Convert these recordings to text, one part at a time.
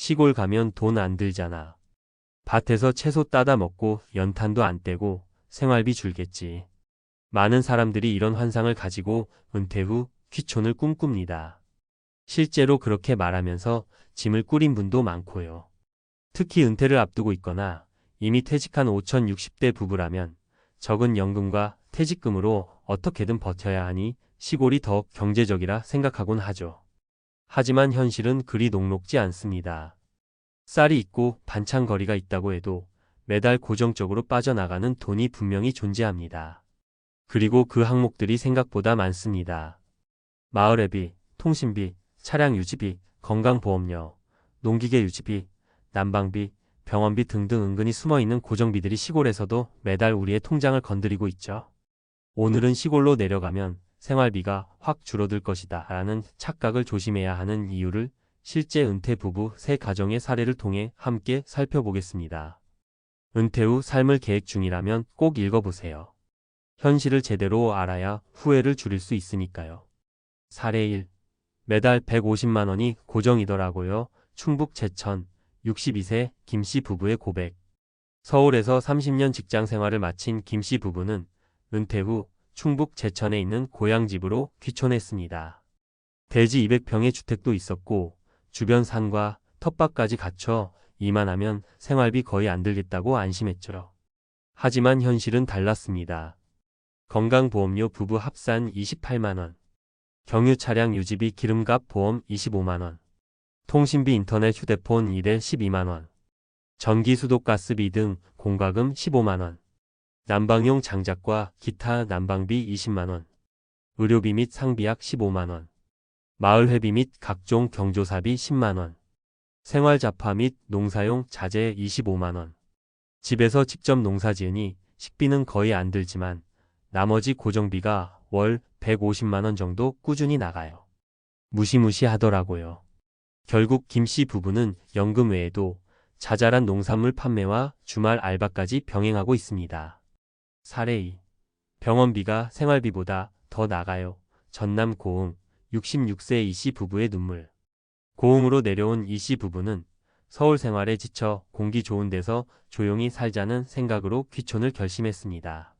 시골 가면 돈 안 들잖아. 밭에서 채소 따다 먹고 연탄도 안 떼고 생활비 줄겠지. 많은 사람들이 이런 환상을 가지고 은퇴 후 귀촌을 꿈꿉니다. 실제로 그렇게 말하면서 짐을 꾸린 분도 많고요. 특히 은퇴를 앞두고 있거나 이미 퇴직한 5060대 부부라면 적은 연금과 퇴직금으로 어떻게든 버텨야 하니 시골이 더 경제적이라 생각하곤 하죠. 하지만 현실은 그리 녹록지 않습니다. 쌀이 있고 반찬거리가 있다고 해도 매달 고정적으로 빠져나가는 돈이 분명히 존재합니다. 그리고 그 항목들이 생각보다 많습니다. 마을 앱비, 통신비, 차량 유지비, 건강보험료, 농기계 유지비, 난방비, 병원비 등등 은근히 숨어있는 고정비들이 시골에서도 매달 우리의 통장을 건드리고 있죠. 오늘은 시골로 내려가면 생활비가 확 줄어들 것이다 라는 착각을 조심해야 하는 이유를 실제 은퇴 부부 세 가정의 사례를 통해 함께 살펴보겠습니다. 은퇴 후 삶을 계획 중이라면 꼭 읽어보세요. 현실을 제대로 알아야 후회를 줄일 수 있으니까요. 사례 1. 매달 150만 원이 고정이더라고요. 충북 제천 62세 김씨 부부의 고백. 서울에서 30년 직장 생활을 마친 김씨 부부는 은퇴 후 충북 제천에 있는 고향집으로 귀촌했습니다. 대지 200평의 주택도 있었고 주변 산과 텃밭까지 갖춰 이만하면 생활비 거의 안 들겠다고 안심했죠. 하지만 현실은 달랐습니다. 건강보험료 부부 합산 28만 원, 경유 차량 유지비 기름값 보험 25만 원, 통신비 인터넷 휴대폰 1대 12만 원, 전기 수도 가스비 등 공과금 15만 원, 난방용 장작과 기타 난방비 20만 원, 의료비 및 상비약 15만 원, 마을 회비 및 각종 경조사비 10만 원, 생활자파 및 농사용 자재 25만 원. 집에서 직접 농사 지으니 식비는 거의 안 들지만 나머지 고정비가 월 150만 원 정도 꾸준히 나가요. 무시무시하더라고요. 결국 김씨 부부는 연금 외에도 자잘한 농산물 판매와 주말 알바까지 병행하고 있습니다. 사례 2. 병원비가 생활비보다 더 나가요. 전남 고흥 66세 이씨 부부의 눈물. 고흥으로 내려온 이씨 부부는 서울 생활에 지쳐 공기 좋은 데서 조용히 살자는 생각으로 귀촌을 결심했습니다.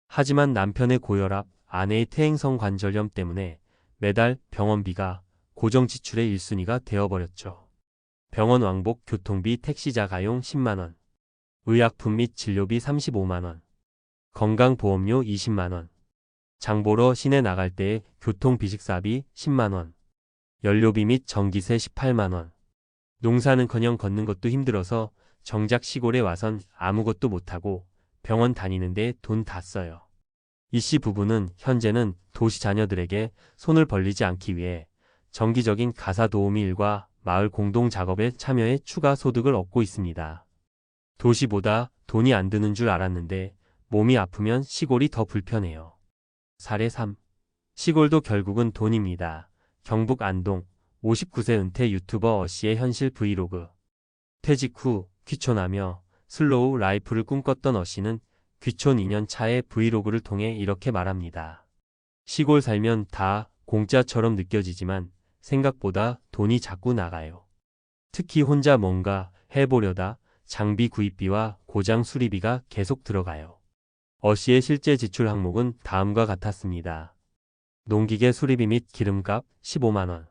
하지만 남편의 고혈압, 아내의 퇴행성 관절염 때문에 매달 병원비가 고정 지출의 1순위가 되어버렸죠. 병원 왕복, 교통비, 택시자 가용 10만 원, 의약품 및 진료비 35만 원, 건강보험료 20만 원, 장보러 시내 나갈 때의 교통비식사비 10만 원, 연료비 및 전기세 18만 원. 농사는커녕 걷는 것도 힘들어서 정작 시골에 와선 아무것도 못하고 병원 다니는데 돈 다 써요. 이씨 부부는 현재는 도시 자녀들에게 손을 벌리지 않기 위해 정기적인 가사 도우미 일과 마을 공동 작업에 참여해 추가 소득을 얻고 있습니다. 도시보다 돈이 안 드는 줄 알았는데 몸이 아프면 시골이 더 불편해요. 사례 3. 시골도 결국은 돈입니다. 경북 안동 59세 은퇴 유튜버 어씨의 현실 브이로그. 퇴직 후 귀촌하며 슬로우 라이프를 꿈꿨던 어씨는 귀촌 2년 차의 브이로그를 통해 이렇게 말합니다. 시골 살면 다 공짜처럼 느껴지지만 생각보다 돈이 자꾸 나가요. 특히 혼자 뭔가 해보려다 장비 구입비와 고장 수리비가 계속 들어가요. 어씨의 실제 지출 항목은 다음과 같았습니다. 농기계 수리비 및 기름값 15만 원,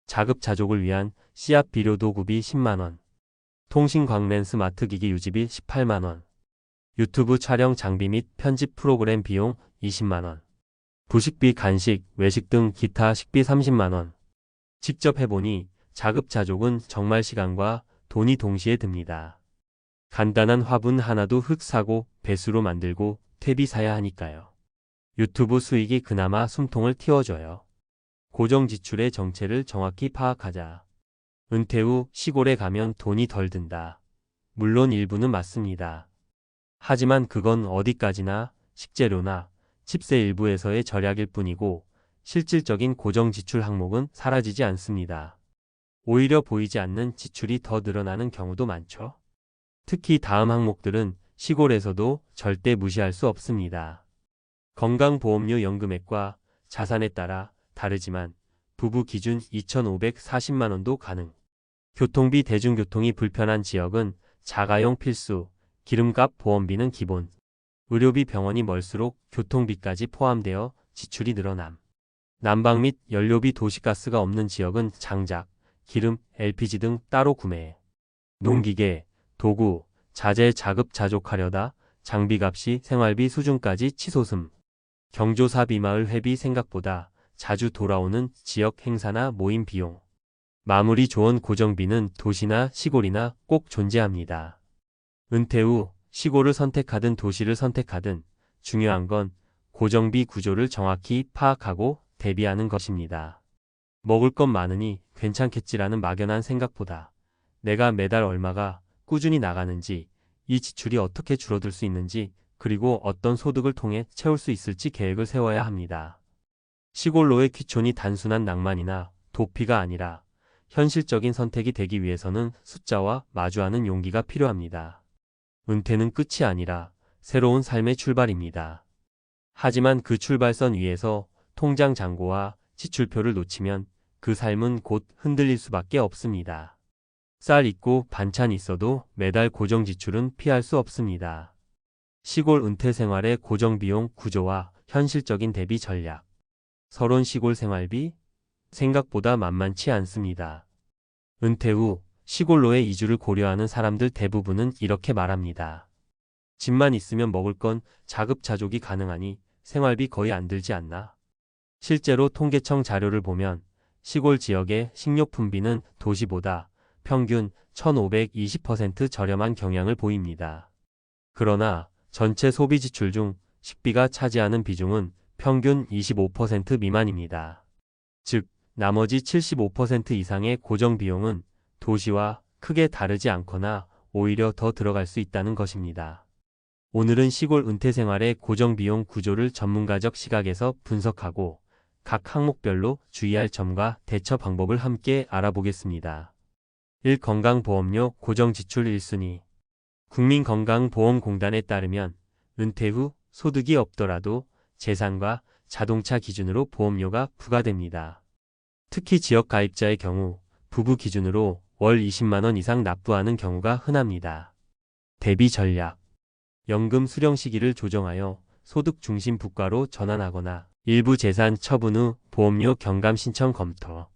자급자족을 위한 씨앗 비료 도구비 10만 원, 통신 광랜 스마트기기 유지비 18만 원, 유튜브 촬영 장비 및 편집 프로그램 비용 20만 원, 부식비 간식, 외식 등 기타 식비 30만 원. 직접 해보니 자급자족은 정말 시간과 돈이 동시에 듭니다. 간단한 화분 하나도 흙 사고 배수로 만들고 퇴비 사야 하니까요. 유튜브 수익이 그나마 숨통을 틔워줘요. 고정 지출의 정체를 정확히 파악하자. 은퇴 후 시골에 가면 돈이 덜 든다. 물론 일부는 맞습니다. 하지만 그건 어디까지나 식재료나 집세 일부에서의 절약일 뿐이고 실질적인 고정 지출 항목은 사라지지 않습니다. 오히려 보이지 않는 지출이 더 늘어나는 경우도 많죠. 특히 다음 항목들은 시골에서도 절대 무시할 수 없습니다. 건강보험료 연금액과 자산에 따라 다르지만 부부 기준 2,540만 원도 가능. 교통비 대중교통이 불편한 지역은 자가용 필수, 기름값 보험비는 기본, 의료비 병원이 멀수록 교통비까지 포함되어 지출이 늘어남. 난방 및 연료비 도시가스가 없는 지역은 장작, 기름, LPG 등 따로 구매해. 농기계, 도구, 자재 자급자족하려다 장비값이 생활비 수준까지 치솟음. 경조사비 마을 회비 생각보다 자주 돌아오는 지역 행사나 모임 비용. 마무리 조언 고정비는 도시나 시골이나 꼭 존재합니다. 은퇴 후 시골을 선택하든 도시를 선택하든 중요한 건 고정비 구조를 정확히 파악하고 대비하는 것입니다. 먹을 것 많으니 괜찮겠지라는 막연한 생각보다 내가 매달 얼마가 꾸준히 나가는지, 이 지출이 어떻게 줄어들 수 있는지, 그리고 어떤 소득을 통해 채울 수 있을지 계획을 세워야 합니다. 시골로의 귀촌이 단순한 낭만이나 도피가 아니라 현실적인 선택이 되기 위해서는 숫자와 마주하는 용기가 필요합니다. 은퇴는 끝이 아니라 새로운 삶의 출발입니다. 하지만 그 출발선 위에서 통장 잔고와 지출표를 놓치면 그 삶은 곧 흔들릴 수밖에 없습니다. 쌀 있고 반찬 있어도 매달 고정 지출은 피할 수 없습니다. 시골 은퇴 생활의 고정비용 구조와 현실적인 대비 전략. 서론 시골 생활비? 생각보다 만만치 않습니다. 은퇴 후 시골로의 이주를 고려하는 사람들 대부분은 이렇게 말합니다. 집만 있으면 먹을 건 자급자족이 가능하니 생활비 거의 안 들지 않나? 실제로 통계청 자료를 보면 시골 지역의 식료품비는 도시보다 평균 1520% 저렴한 경향을 보입니다. 그러나 전체 소비 지출 중 식비가 차지하는 비중은 평균 25% 미만입니다. 즉, 나머지 75% 이상의 고정 비용은 도시와 크게 다르지 않거나 오히려 더 들어갈 수 있다는 것입니다. 오늘은 시골 은퇴 생활의 고정 비용 구조를 전문가적 시각에서 분석하고 각 항목별로 주의할 점과 대처 방법을 함께 알아보겠습니다. 1. 건강보험료 고정 지출 1순위. 국민건강보험공단에 따르면 은퇴 후 소득이 없더라도 재산과 자동차 기준으로 보험료가 부과됩니다. 특히 지역 가입자의 경우 부부 기준으로 월 20만 원 이상 납부하는 경우가 흔합니다. 대비 전략. 연금 수령 시기를 조정하여 소득 중심 부과로 전환하거나 일부 재산 처분 후 보험료 경감 신청 검토.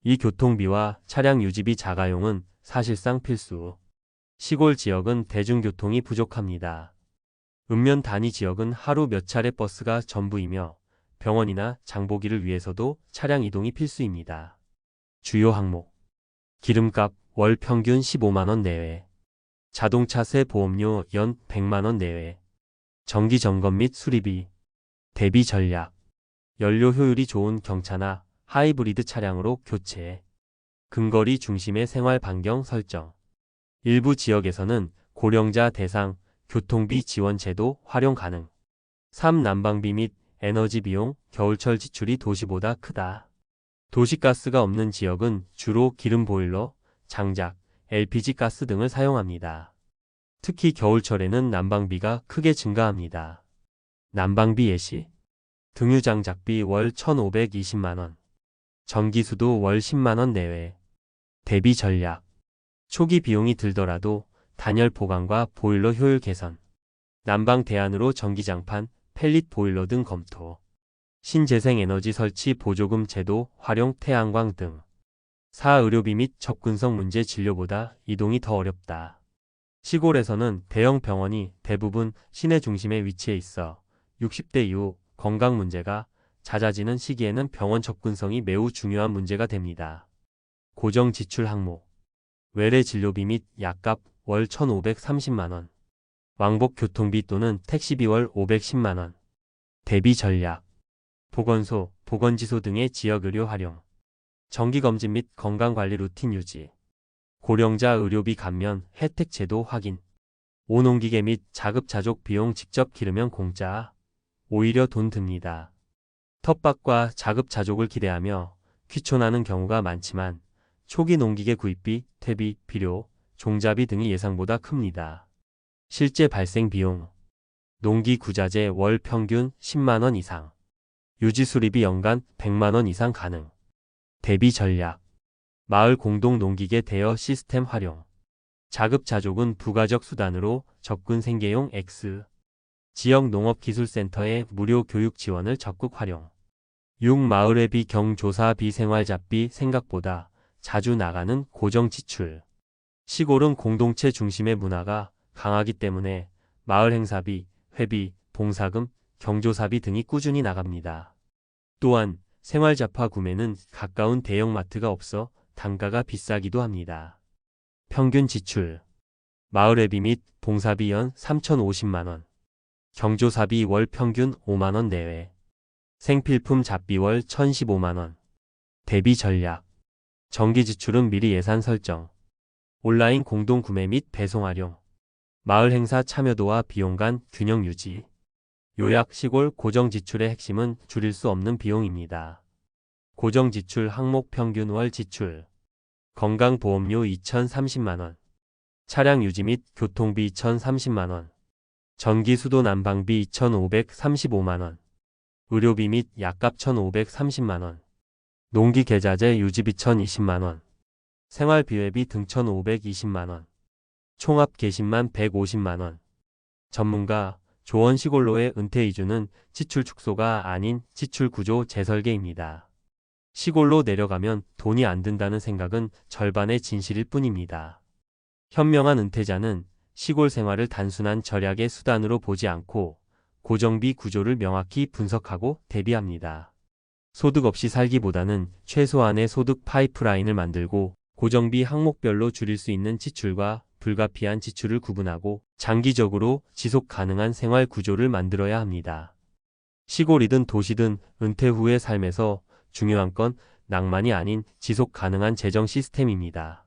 이 교통비와 차량 유지비 자가용은 사실상 필수. 시골 지역은 대중교통이 부족합니다. 읍면 단위 지역은 하루 몇 차례 버스가 전부이며 병원이나 장보기를 위해서도 차량 이동이 필수입니다. 주요 항목. 기름값 월 평균 15만 원 내외. 자동차세 보험료 연 100만 원 내외. 정기 점검 및 수리비. 대비 전략. 연료 효율이 좋은 경차나 하이브리드 차량으로 교체. 근거리 중심의 생활 반경 설정. 일부 지역에서는 고령자 대상 교통비 지원 제도 활용 가능. 3. 난방비 및 에너지 비용, 겨울철 지출이 도시보다 크다. 도시가스가 없는 지역은 주로 기름 보일러, 장작, LPG 가스 등을 사용합니다. 특히 겨울철에는 난방비가 크게 증가합니다. 난방비 예시. 등유장작비 월 1,520만 원. 전기수도 월 10만 원 내외. 대비 전략. 초기 비용이 들더라도 단열 보강과 보일러 효율 개선. 난방 대안으로 전기장판, 펠릿 보일러 등 검토. 신재생에너지 설치 보조금 제도 활용 태양광 등. 4. 의료비 및 접근성 문제 진료보다 이동이 더 어렵다. 시골에서는 대형 병원이 대부분 시내 중심에 위치해 있어 60대 이후 건강 문제가 잦아지는 시기에는 병원 접근성이 매우 중요한 문제가 됩니다. 고정 지출 항목. 외래 진료비 및 약값 월 1,530만 원. 왕복 교통비 또는 택시비 월 510만 원. 대비 전략. 보건소, 보건지소 등의 지역 의료 활용. 정기검진 및 건강관리 루틴 유지. 고령자 의료비 감면 혜택 제도 확인. 오농기계 및 자급자족 비용 직접 기르면 공짜. 오히려 돈 듭니다. 텃밭과 자급자족을 기대하며 귀촌하는 경우가 많지만 초기 농기계 구입비, 퇴비, 비료, 종자비 등이 예상보다 큽니다. 실제 발생 비용. 농기 구자재 월 평균 10만 원 이상. 유지 수리비 연간 100만 원 이상 가능. 대비 전략. 마을 공동 농기계 대여 시스템 활용. 자급자족은 부가적 수단으로 접근 생계용 X. 지역 농업기술센터의 무료 교육 지원을 적극 활용. 6. 마을의 비경조사 비생활잡비 생각보다 자주 나가는 고정 지출. 시골은 공동체 중심의 문화가 강하기 때문에 마을 행사비, 회비, 봉사금, 경조사비 등이 꾸준히 나갑니다. 또한 생활잡화 구매는 가까운 대형마트가 없어 단가가 비싸기도 합니다. 평균 지출. 마을 회비 및 봉사비 연 3,050만원. 경조사비 월 평균 5만원 내외. 생필품 잡비 월 1,015만원. 대비 전략. 정기 지출은 미리 예산 설정. 온라인 공동 구매 및 배송 활용. 마을 행사 참여도와 비용 간 균형 유지. 요약. 시골 고정 지출의 핵심은 줄일 수 없는 비용입니다. 고정 지출 항목 평균 월 지출. 건강보험료 2,030만원. 차량 유지 및 교통비 2,030만원. 전기 수도 난방비 2,535만원. 의료비 및 약값 1,530만원. 농기계자재 유지비 1,020만원. 생활비회비 등 1,520만원. 총합 계신만 150만원. 전문가, 조언. 시골로의 은퇴 이주는 지출 축소가 아닌 지출 구조 재설계입니다. 시골로 내려가면 돈이 안 든다는 생각은 절반의 진실일 뿐입니다. 현명한 은퇴자는 시골 생활을 단순한 절약의 수단으로 보지 않고 고정비 구조를 명확히 분석하고 대비합니다. 소득 없이 살기보다는 최소한의 소득 파이프라인을 만들고 고정비 항목별로 줄일 수 있는 지출과 불가피한 지출을 구분하고 장기적으로 지속 가능한 생활 구조를 만들어야 합니다. 시골이든 도시든 은퇴 후의 삶에서 중요한 건 낭만이 아닌 지속 가능한 재정 시스템입니다.